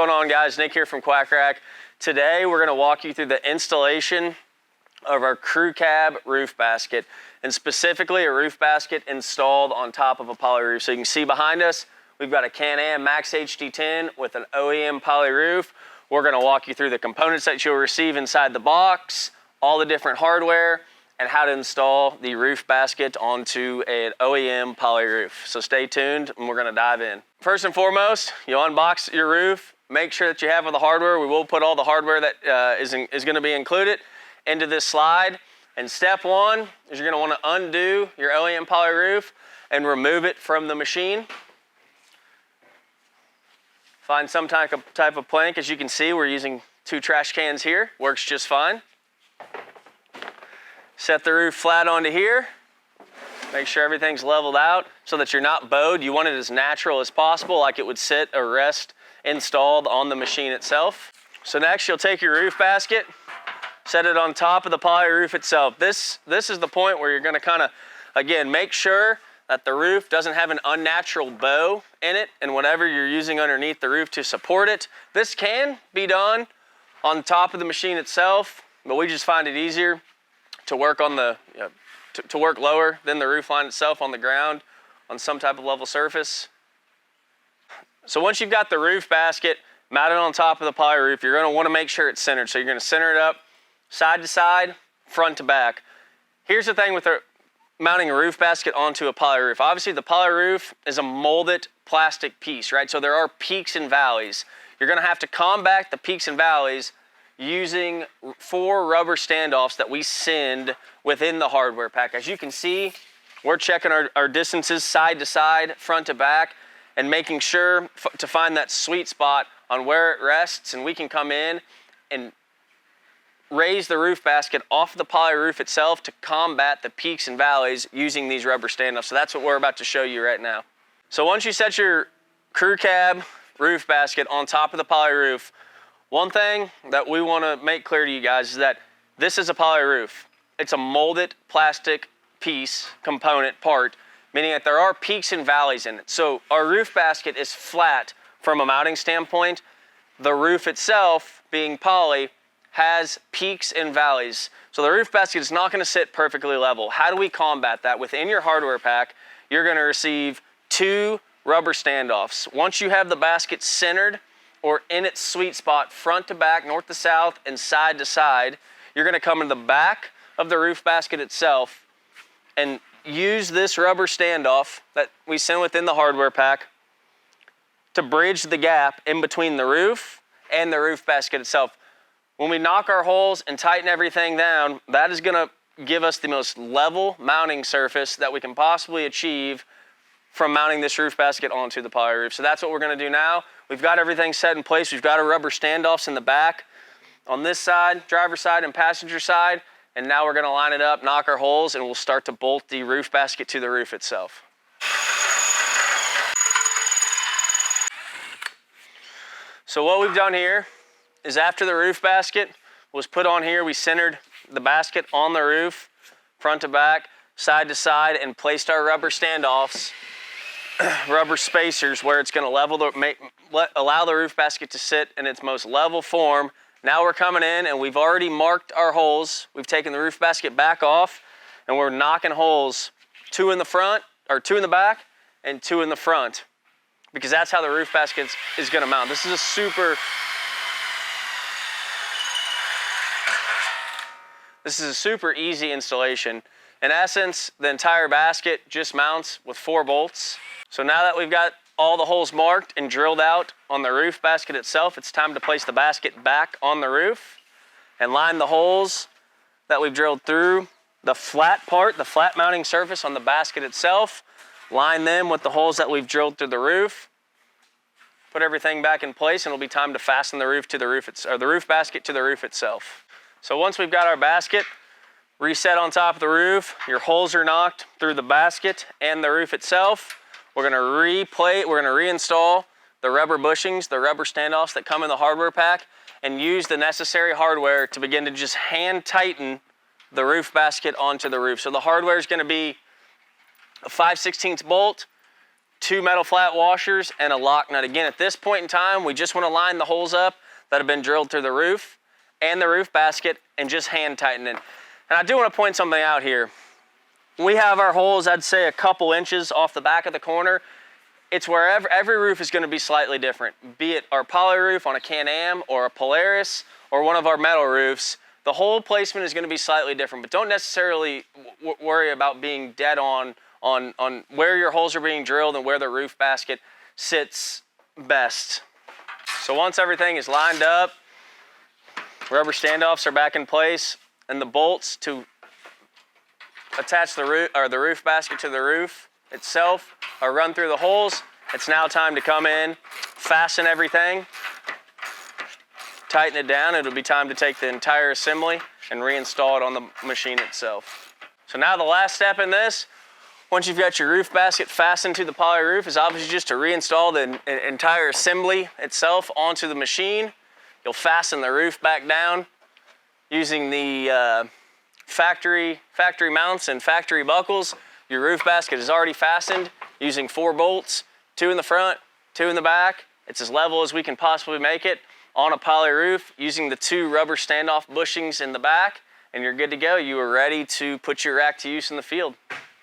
going on, guys? Nick here from Quack Rack. Today we're going to walk you through the installation of our crew cab roof basket, and specifically a roof basket installed on top of a poly roof. So you can see behind us, we've got a CanAm Max HD10 with an OEM poly roof. We're going to walk you through the components that you'll receive inside the box, all the different hardware, and how to install the roof basket onto an OEM poly roof. So stay tuned and we're going to dive in. First and foremost, you unbox your roof, make sure that you have all the hardware. We will put all the hardware that is going to be included into this slide. And step one is you're going to want to undo your OEM poly roof and remove it from the machine. Find some type of plank. As you can see, we're using 2 trash cans here. Works just fine. Set the roof flat onto here. Make sure everything's leveled out so that you're not bowed. You want it as natural as possible, like it would sit or rest installed on the machine itself. So next, you'll take your roof basket, set it on top of the poly roof itself. This is the point where you're going to kind of, again, make sure that the roof doesn't have an unnatural bow in it and whatever you're using underneath the roof to support it. This can be done on top of the machine itself, but we just find it easier to work on the, to work lower than the roof line itself on the ground on some type of level surface. So once you've got the roof basket mounted on top of the poly roof, you're going to want to make sure it's centered. So you're going to center it up side to side, front to back. Here's the thing with mounting a roof basket onto a poly roof. Obviously the poly roof is a molded plastic piece, right? So there are peaks and valleys. You're going to have to combat the peaks and valleys using 4 rubber standoffs that we send within the hardware pack. As you can see, we're checking our distances side to side, front to back, and making sure to find that sweet spot on where it rests, and we can come in and raise the roof basket off the poly roof itself to combat the peaks and valleys using these rubber standoffs. So that's what we're about to show you right now. So once you set your crew cab roof basket on top of the poly roof, one thing that we want to make clear to you guys is that this is a poly roof. It's a molded plastic piece, component, part, meaning that there are peaks and valleys in it. So our roof basket is flat from a mounting standpoint. The roof itself, being poly, has peaks and valleys. So the roof basket is not going to sit perfectly level. How do we combat that? Within your hardware pack, you're going to receive 2 rubber standoffs. Once you have the basket centered or in its sweet spot, front to back, north to south, and side to side, you're going to come in the back of the roof basket itself and use this rubber standoff that we send within the hardware pack to bridge the gap in between the roof and the roof basket itself. When we knock our holes and tighten everything down, that is going to give us the most level mounting surface that we can possibly achieve from mounting this roof basket onto the poly roof. So that's what we're going to do now. We've got everything set in place. We've got our rubber standoffs in the back on this side, driver's side and passenger side. And now we're going to line it up, knock our holes, and we'll start to bolt the roof basket to the roof itself. So what we've done here is after the roof basket was put on here, we centered the basket on the roof, front to back, side to side, and placed our rubber standoffs, rubber spacers, where it's going to allow the roof basket to sit in its most level form. Now we're coming in and we've already marked our holes. We've taken the roof basket back off and we're knocking holes, 2 in the front, or 2 in the back and 2 in the front, because that's how the roof basket is going to mount. This is a super easy installation. In essence, the entire basket just mounts with 4 bolts. So now that we've got all the holes marked and drilled out on the roof basket itself, it's time to place the basket back on the roof and line the holes that we've drilled through the flat part, the flat mounting surface on the basket itself. Line them with the holes that we've drilled through the roof. Put everything back in place, and it'll be time to fasten the roof basket to the roof itself. So once we've got our basket reset on top of the roof, your holes are knocked through the basket and the roof itself. We're going to reinstall the rubber bushings, the rubber standoffs that come in the hardware pack, and use the necessary hardware to begin to just hand tighten the roof basket onto the roof. So the hardware is going to be a 5/16 bolt, 2 metal flat washers, and a lock nut. Again, at this point in time, we just want to line the holes up that have been drilled through the roof and the roof basket and just hand tighten it. And I do want to point something out here. We have our holes, I'd say a couple inches off the back of the corner. It's wherever, every roof is going to be slightly different, be it our poly roof on a CanAm or a Polaris or one of our metal roofs. The hole placement is going to be slightly different, but don't necessarily worry about being dead on where your holes are being drilled and where the roof basket sits best. So once everything is lined up, rubber standoffs are back in place, and the bolts to attach the roof basket to the roof itself are run through the holes. It's now time to come in, fasten everything, tighten it down. It'll be time to take the entire assembly and reinstall it on the machine itself. So now the last step in this, once you've got your roof basket fastened to the poly roof, is obviously just to reinstall the entire assembly itself onto the machine. You'll fasten the roof back down using the factory mounts and factory buckles. Your roof basket is already fastened using 4 bolts, 2 in the front, 2 in the back. It's as level as we can possibly make it on a poly roof using the 2 rubber standoff bushings in the back, and you're good to go. You are ready to put your rack to use in the field.